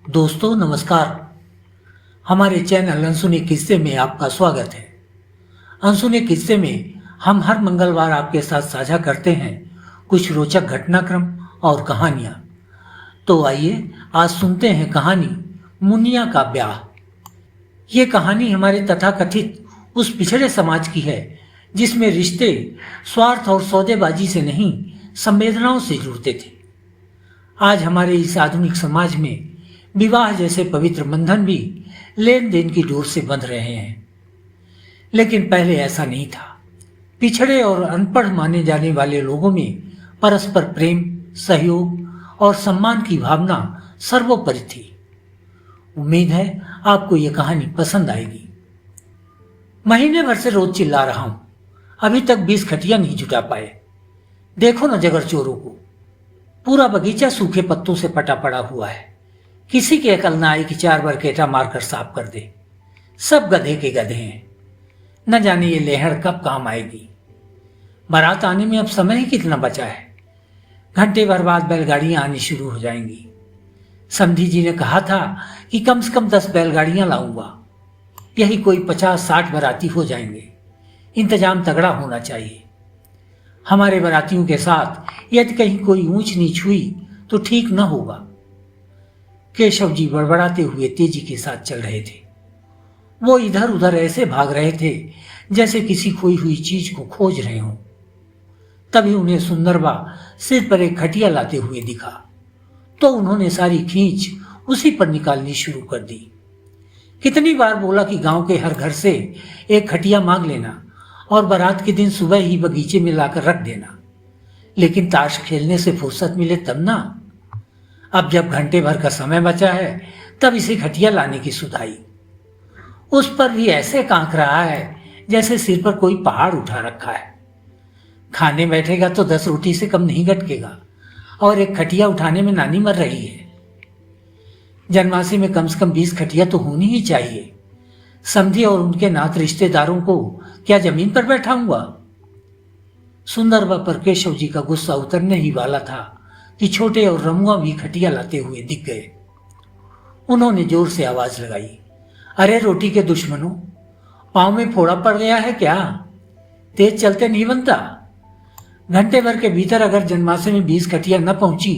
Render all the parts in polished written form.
दोस्तों नमस्कार। हमारे चैनल अनसुने किस्से में आपका स्वागत है। अनसुने किस्से में हम हर मंगलवार आपके साथ साझा करते हैं कुछ रोचक घटनाक्रम और कहानियां। तो आइए आज सुनते हैं कहानी मुनिया का ब्याह। ये कहानी हमारे तथाकथित उस पिछड़े समाज की है जिसमें रिश्ते स्वार्थ और सौदेबाजी से नहीं, संवेदनाओं से जुड़ते थे। आज हमारे इस आधुनिक समाज में विवाह जैसे पवित्र बंधन भी लेन देन की डोर से बंध रहे हैं, लेकिन पहले ऐसा नहीं था। पिछड़े और अनपढ़ माने जाने वाले लोगों में परस्पर प्रेम, सहयोग और सम्मान की भावना सर्वोपरि थी। उम्मीद है आपको यह कहानी पसंद आएगी। महीने भर से रोज चिल्ला रहा हूं, अभी तक 20 खटिया नहीं जुटा पाए। देखो न जगर चोरों को, पूरा बगीचा सूखे पत्तों से पटा पड़ा हुआ है। किसी की अकल ना आई कि 4 बार केटा मारकर साफ कर दे। सब गधे के गधे हैं, न जाने ये लेहड़ कब काम आएगी। बारात आने में अब समय ही कितना बचा है। घंटे भर बाद बैलगाड़ियां आनी शुरू हो जाएंगी। समधी जी ने कहा था कि कम से कम 10 बैलगाड़ियां लाऊंगा। यही कोई 50-60 बाराती हो जाएंगे। इंतजाम तगड़ा होना चाहिए। हमारे बारातियों के साथ यदि कहीं कोई ऊंच नीच हुई तो ठीक न होगा। केशव जी बड़बड़ाते हुए तेजी के साथ चल रहे थे। वो इधर उधर ऐसे भाग रहे थे जैसे किसी खोई हुई चीज को खोज रहे हों। तभी उन्हें सुंदरबा सिर पर एक खटिया लाते हुए दिखा तो उन्होंने सारी खींच उसी पर निकालनी शुरू कर दी। कितनी बार बोला कि गांव के हर घर से एक खटिया मांग लेना और बारात के दिन सुबह ही बगीचे में लाकर रख देना, लेकिन ताश खेलने से फुर्सत मिले तब ना। अब जब घंटे भर का समय बचा है तब इसे खटिया लाने की सुधाई। उस पर भी ऐसे कांक रहा है जैसे सिर पर कोई पहाड़ उठा रखा है। खाने बैठेगा तो 10 रोटी से कम नहीं गटकेगा और एक खटिया उठाने में नानी मर रही है। जनवासी में कम से कम 20 खटिया तो होनी ही चाहिए। समधी और उनके नात रिश्तेदारों को क्या जमीन पर बैठाऊंगा। सुंदरबा पर केशव जी का गुस्सा उतरने ही वाला था कि छोटे और रमुआ भी खटिया लाते हुए दिख गए। उन्होंने जोर से आवाज लगाई, अरे रोटी के दुश्मनों, पांव में फोड़ा पड़ गया है क्या? तेज चलते नहीं बनता। घंटे भर के भीतर अगर जनमासे में 20 खटिया न पहुंची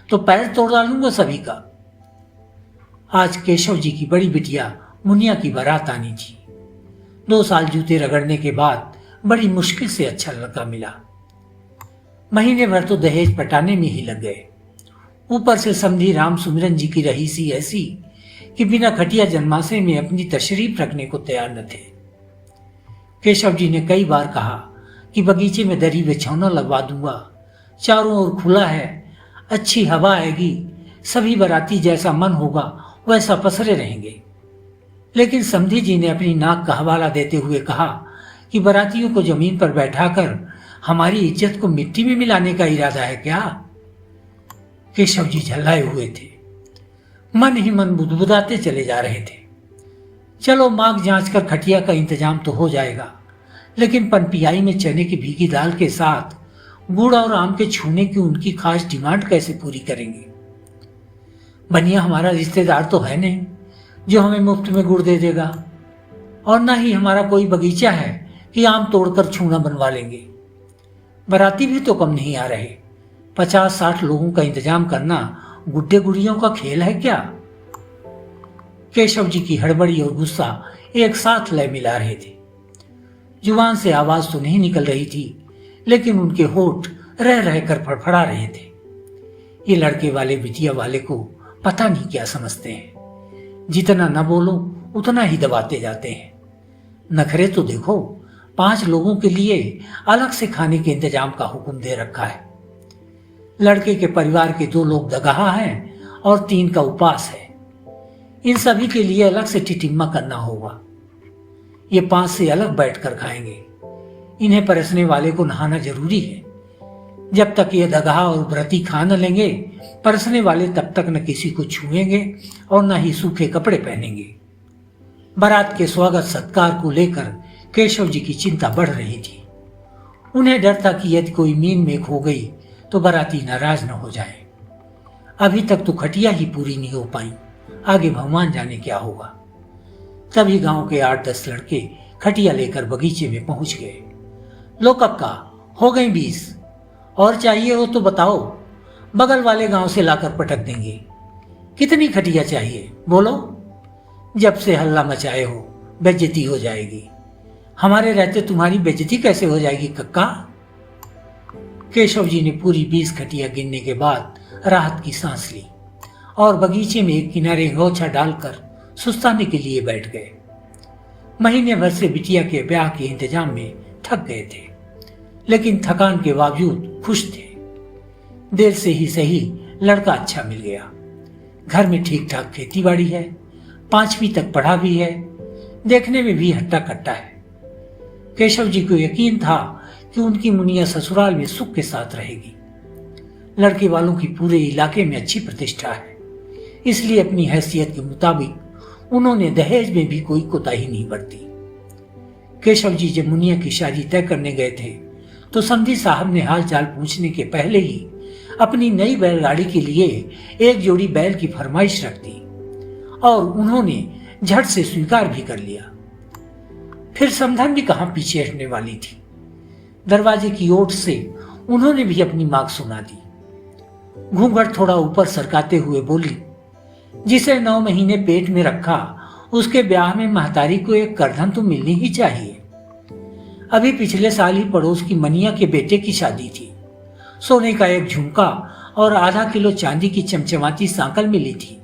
तो पैर तोड़ डालूंगा सभी का। आज केशव जी की बड़ी बिटिया मुनिया की बारात आनी थी। 2 साल जूते रगड़ने के बाद बड़ी मुश्किल से अच्छा लड़का मिला। महीने भर तो दहेज पटाने में ही लग गए। ऊपर से समधी राम सुमिरन जी की रहीसी ऐसी कि बिना खटिया जनमासे में अपनी तशरीफ रखने को तैयार न थे। केशव जी ने कई बार कहा कि बगीचे में दरी बिछौना लगवा दूंगा, चारों ओर खुला है, अच्छी हवा आएगी, सभी बाराती जैसा मन होगा वैसा पसरे रहेंगे। लेकिन समधी जी ने अपनी नाक का हवाला देते हुए कहा कि बारातियों को जमीन पर बैठाकर हमारी इज्जत को मिट्टी में मिलाने का इरादा है क्या? केशव जी झल्लाए हुए थे, मन ही मन बुदबुदाते चले जा रहे थे। चलो मांग जांच कर खटिया का इंतजाम तो हो जाएगा, लेकिन पनपियाई में चने की भीगी दाल के साथ गुड़ और आम के छूने की उनकी खास डिमांड कैसे पूरी करेंगे? बनिया हमारा रिश्तेदार तो है नहीं जो हमें मुफ्त में गुड़ दे देगा, और ना ही हमारा कोई बगीचा है कि आम तोड़कर छूना बनवा लेंगे। बाराती भी तो कम नहीं आ रहे। 50-60 लोगों का इंतजाम करना गुड्डे गुड़ियों का खेल है क्या? केशव जी की हड़बड़ी और गुस्सा एक साथ लय मिला रहे थे। जुबान से आवाज तो नहीं निकल रही थी, लेकिन उनके होठ रह रह कर फड़फड़ा रहे थे। ये लड़के वाले बिटिया वाले को पता नहीं क्या समझते हैं। जितना न बोलो उतना ही दबाते जाते हैं। नखरे तो देखो, 5 लोगों के लिए अलग से खाने के इंतजाम का हुक्म दे रखा है। लड़के के परिवार के 2 लोग दगाहा हैं और 3 का उपास है। इन सभी के लिए अलग से टिटिम्मा करना होगा। ये 5 से अलग बैठकर खाएंगे। इन्हें परसने वाले को नहाना जरूरी है। जब तक ये दगाहा और व्रती खा न लेंगे, परसने वाले तब तक न किसी को छुएंगे और न ही सूखे कपड़े पहनेंगे। बारात के स्वागत सत्कार को लेकर केशव जी की चिंता बढ़ रही थी। उन्हें डर था कि यदि कोई मीन मेख हो गई तो बाराती नाराज न हो जाए। अभी तक तो खटिया ही पूरी नहीं हो पाई, आगे भगवान जाने क्या होगा। तभी गांव के 8-10 लड़के खटिया लेकर बगीचे में पहुंच गए। लो कक्का, हो गई 20, और चाहिए हो तो बताओ, बगल वाले गांव से लाकर पटक देंगे। कितनी खटिया चाहिए बोलो? जब से हल्ला मचाए हो बेइज्जती हो जाएगी। हमारे रहते तुम्हारी बेइज्जती कैसे हो जाएगी कक्का? केशव जी ने पूरी 20 खटिया गिनने के बाद राहत की सांस ली और बगीचे में एक किनारे गौछा डालकर सुस्ताने के लिए बैठ गए। महीने भर से बिटिया के ब्याह के इंतजाम में थक गए थे, लेकिन थकान के बावजूद खुश थे। देर से ही सही लड़का अच्छा मिल गया। घर में ठीक ठाक खेती बाड़ी है, 5वीं तक पढ़ा भी है, देखने में भी हट्टा कट्टा है। केशव जी को यकीन था कि उनकी मुनिया ससुराल में सुख के साथ रहेगी। लड़के वालों की पूरे इलाके में अच्छी प्रतिष्ठा है, इसलिए अपनी हैसियत के मुताबिक उन्होंने दहेज में भी कोई कोताही नहीं बरती। केशव जी जब मुनिया की शादी तय करने गए थे तो समधी साहब ने हाल चाल पूछने के पहले ही अपनी नई बैलगाड़ी के लिए एक जोड़ी बैल की फरमाइश रख दी और उन्होंने झट से स्वीकार भी कर लिया। फिर समधन भी कहां पीछे हटने वाली थी। दरवाजे की ओट से उन्होंने भी अपनी मांग सुना दी। घूंघट थोड़ा ऊपर सरकाते हुए बोली, जिसे 9 महीने पेट में रखा उसके ब्याह में महतारी को एक करधन तो मिलनी ही चाहिए। अभी पिछले साल ही पड़ोस की मनिया के बेटे की शादी थी। सोने का एक झुमका और आधा किलो चांदी की चमचमाती सांकल मिली थी।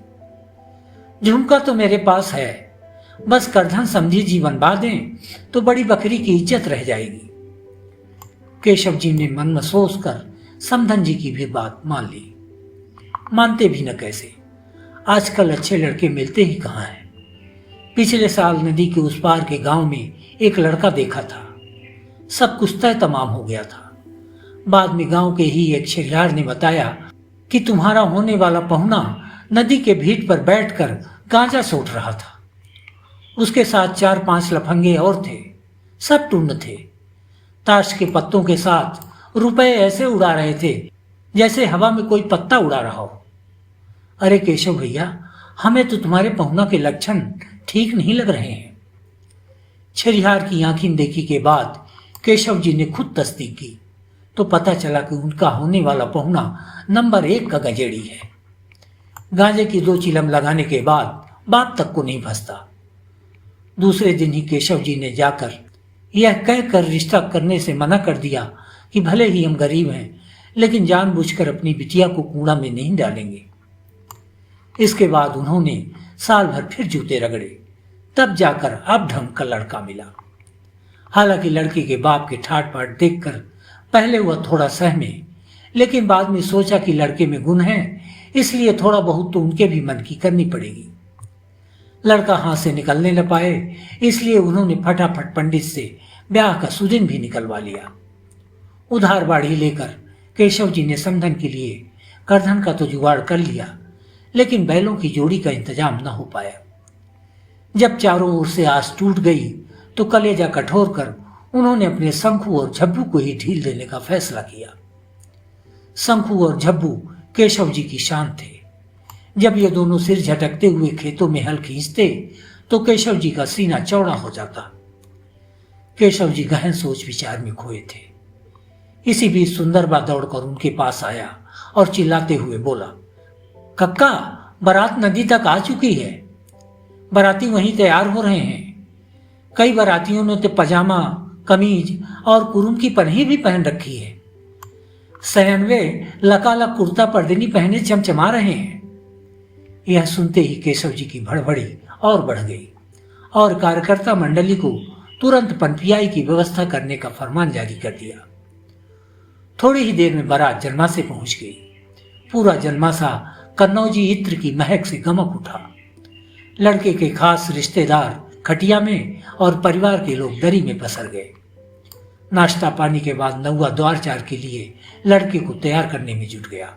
झुमका तो मेरे पास है, बस करधन समझी जी बनवा दें तो बड़ी बकरी की इज्जत रह जाएगी। केशव जी ने मन में सोच कर समधन जी की भी बात मान ली। मानते भी न कैसे, आजकल अच्छे लड़के मिलते ही कहाँ हैं। पिछले साल नदी के उस पार के गांव में एक लड़का देखा था। सब कुछ तय तमाम हो गया था। बाद में गांव के ही एक छेलियार ने बताया कि तुम्हारा होने वाला पहुना नदी के भीट पर बैठकर गांजा सोट रहा था। उसके साथ 4-5 लफंगे और थे, सब टुंड थे। ताश के पत्तों के साथ रुपए ऐसे उड़ा रहे थे जैसे हवा में कोई पत्ता उड़ा रहा हो। अरे केशव भैया, हमें तो तुम्हारे पहुना के लक्षण ठीक नहीं लग रहे हैं। छेलियार की आंखें देखी के बाद केशव जी ने खुद तस्दीक की तो पता चला कि उनका होने वाला पहुना नंबर 1 का गजेड़ी है। गांजे की 2 चिलम लगाने के बाद बात तक को नहीं फंसता। दूसरे दिन ही केशव जी ने जाकर यह कहकर रिश्ता करने से मना कर दिया कि भले ही हम गरीब हैं, लेकिन जानबूझकर अपनी बिटिया को कूड़ा में नहीं डालेंगे। इसके बाद उन्होंने साल भर फिर जूते रगड़े, तब जाकर अब ढंग का लड़का मिला। हालांकि लड़के के बाप के ठाट बाट देखकर पहले वह थोड़ा सहमे, लेकिन बाद में सोचा कि लड़के में गुण है, इसलिए थोड़ा बहुत तो उनके भी मन की करनी पड़ेगी। लड़का हाथ से निकलने न पाए, इसलिए उन्होंने फटाफट पंडित से ब्याह का सुदिन भी निकलवा लिया। उधार बाढ़ी लेकर केशव जी ने समधन के लिए करधन का तो जुगाड़ कर लिया, लेकिन बैलों की जोड़ी का इंतजाम न हो पाया। जब चारों ओर से आस टूट गई तो कलेजा कठोर कर उन्होंने अपने शंखू और झब्बू को ही ढील देने का फैसला किया। शंखू और झब्बू केशव जी की शान थे। जब ये दोनों सिर झटकते हुए खेतों में हल खींचते तो केशव जी का सीना चौड़ा हो जाता। केशव जी गहन सोच विचार में खोए थे। इसी बीच सुंदरबा दौड़कर उनके पास आया और चिल्लाते हुए बोला, कक्का, बारात नदी तक आ चुकी है। बाराती वहीं तैयार हो रहे हैं। कई बारातियों ने तो पजामा, कमीज और कुरुम की पन्ही भी पहन रखी है। सैनवे लकालक कुर्ता पर्दनी पहने चमचमा रहे हैं। यह सुनते ही केशव जी की भड़बड़ी और बढ़ गई और कार्यकर्ता मंडली को तुरंत पनपियाई की व्यवस्था करने का फरमान जारी कर दिया। थोड़ी ही देर में बारात जन्मासे पहुंच गई। पूरा जन्मासा कन्नौजी इत्र की महक से गमक उठा। लड़के के खास रिश्तेदार खटिया में और परिवार के लोग दरी में पसर गए। नाश्ता पानी के बाद नौवा द्वार चार के लिए लड़के को तैयार करने में जुट गया।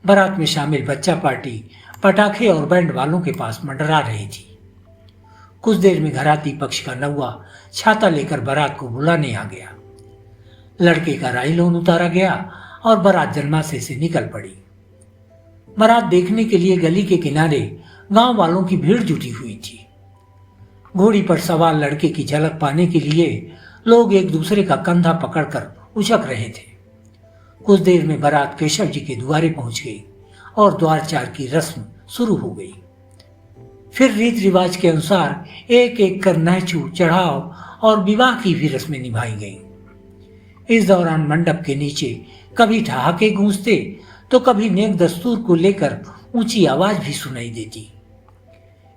बारात में शामिल बच्चा पार्टी पटाखे और बैंड वालों के पास मंडरा रही थी। कुछ देर में घराती पक्ष का नौवा छाता लेकर बारात को बुलाने आ गया। लड़के का राई लोन उतारा गया और बारात जन्मासे से निकल पड़ी। बारात देखने के लिए गली के किनारे गांव वालों की भीड़ जुटी हुई थी। घोड़ी पर सवार लड़के की झलक पाने के लिए लोग एक दूसरे का कंधा पकड़कर उछक रहे थे। कुछ देर में बारात केशव जी के द्वारे पहुंच गई और द्वारचार की रस्म शुरू हो गई। फिर रीत रिवाज के अनुसार एक एक कर नहचू, चढ़ाव और विवाह की भी रस्में निभाई गईं। इस दौरान मंडप के नीचे कभी ठहाके गूंजते तो कभी नेक दस्तूर को लेकर ऊंची आवाज भी सुनाई देती।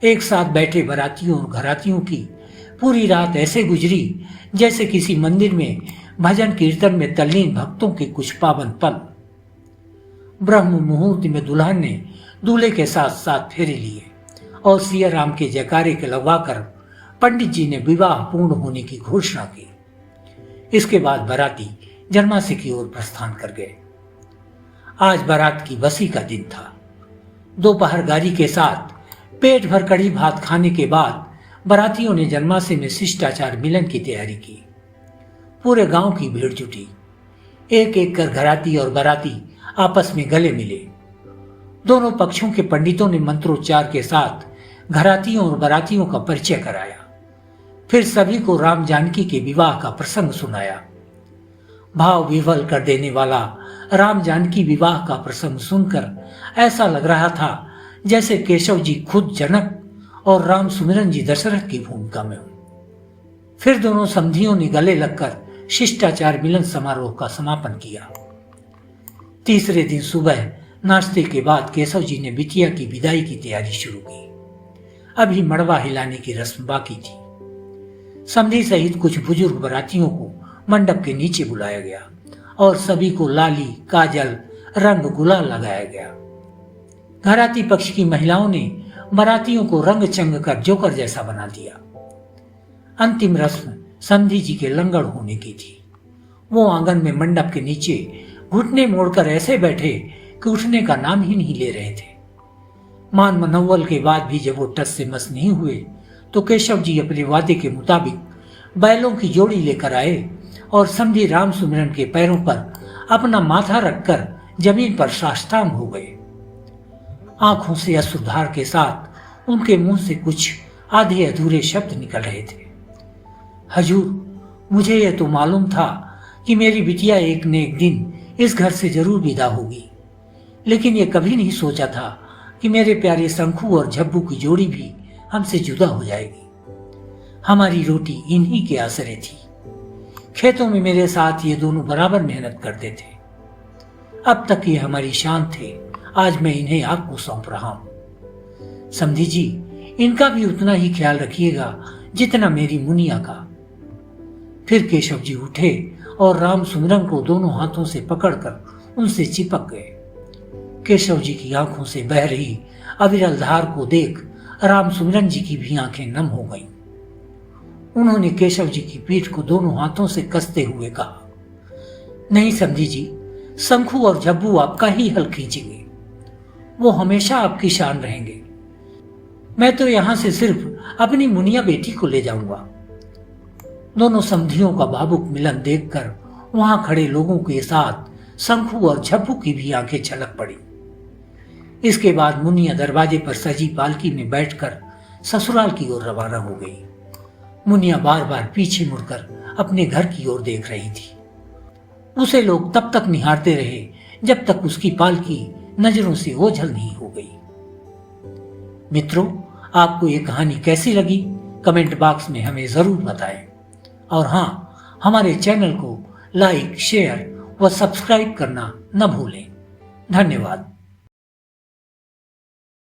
एक साथ बैठे बारातियों और घरातियों की पूरी रात ऐसे गुजरी जैसे किसी मंदिर में भजन कीर्तन में तल्लीन भक्तों के कुछ पावन पल। ब्रह्म मुहूर्त में दुल्हन ने दूल्हे के साथ साथ फेरे लिए और सिया राम के जयकारे के लगवाकर पंडित जी ने विवाह पूर्ण होने की घोषणा की। इसके बाद बाराती जन्मासे की ओर प्रस्थान कर गए। आज बारात की बसी का दिन था। दोपहर गारी के साथ पेट भर कड़ी भात खाने के बाद बारातियों ने जन्मासे में शिष्टाचार मिलन की तैयारी की। पूरे गांव की भीड़ जुटी। एक एक कर घराती और बाराती आपस में गले मिले। दोनों पक्षों के पंडितों ने मंत्रोच्चार के साथ घरातियों और बारातियों का परिचय कराया। फिर सभी को राम जानकी के विवाह का प्रसंग सुनाया। भाव विह्वल कर देने वाला राम जानकी विवाह का प्रसंग सुनकर ऐसा लग रहा था जैसे केशव जी खुद जनक और राम सुमिरन जी दशरथ की भूमिका में हो। फिर दोनों समधियों ने गले लगकर शिष्टाचार मिलन समारोह का समापन किया। तीसरे दिन सुबह नाश्ते के बाद केशव जी ने बिटिया की विदाई की तैयारी शुरू की। अभी मड़वा हिलाने की रस्म बाकी थी। समधी सहित कुछ बुजुर्ग बारातियों को मंडप के नीचे बुलाया गया और सभी को लाली, काजल, रंग, गुलाल लगाया गया। घराती पक्ष की महिलाओं ने बारातियों को रंग चंग कर जोकर जैसा बना दिया। अंतिम रस्म समधी जी के लंगड़ होने की थी। वो आंगन में मंडप के नीचे घुटने मोड़कर ऐसे बैठे कि उठने का नाम ही नहीं ले रहे थे। मान मनोवल के बाद भी जब वो टस से मस नहीं हुए तो केशव जी अपने वादे के मुताबिक बैलों की जोड़ी लेकर आए और समधी राम सुमिरन के पैरों पर अपना माथा रखकर जमीन पर साष्टांग हो गए। आंखों से अश्रुधार के साथ उनके मुंह से कुछ आधे अधूरे शब्द निकल रहे थे। हजूर, मुझे यह तो मालूम था कि मेरी बिटिया एक न एक दिन इस घर से जरूर विदा होगी, लेकिन यह कभी नहीं सोचा था कि मेरे प्यारे शंखू और झब्बू की जोड़ी भी हमसे जुदा हो जाएगी। हमारी रोटी इन्हीं के आसरे थी। खेतों में मेरे साथ ये दोनों बराबर मेहनत करते थे। अब तक ये हमारी शान थे, आज मैं इन्हें आपको सौंप रहा हूं। समधी जी, इनका भी उतना ही ख्याल रखिएगा जितना मेरी मुनिया का। फिर केशव जी उठे और राम सुमिरन को दोनों हाथों से पकड़कर उनसे चिपक गए। केशव जी की आंखों से बह रही अविरल धार को देख राम सुमिरन जी की भी आंखें नम हो गईं। उन्होंने केशव जी की पीठ को दोनों हाथों से कसते हुए कहा, नहीं समधी जी, शंखू और झब्बू आपका ही हल खींचेंगे। वो हमेशा आपकी शान रहेंगे। मैं तो यहां से सिर्फ अपनी मुनिया बेटी को ले जाऊंगा। दोनों समधियों का भावुक मिलन देखकर वहां खड़े लोगों के साथ शंखू और झब्बू की भी आंखें छलक पड़ी। इसके बाद मुनिया दरवाजे पर सजी पालकी में बैठकर ससुराल की ओर रवाना हो गई। मुनिया बार बार पीछे मुड़कर अपने घर की ओर देख रही थी। उसे लोग तब तक निहारते रहे जब तक उसकी पालकी नजरों से ओझल नहीं हो गई। मित्रों, आपको ये कहानी कैसी लगी कमेंट बॉक्स में हमें जरूर बताएं। और हाँ, हमारे चैनल को लाइक, शेयर व सब्सक्राइब करना न भूलें। धन्यवाद।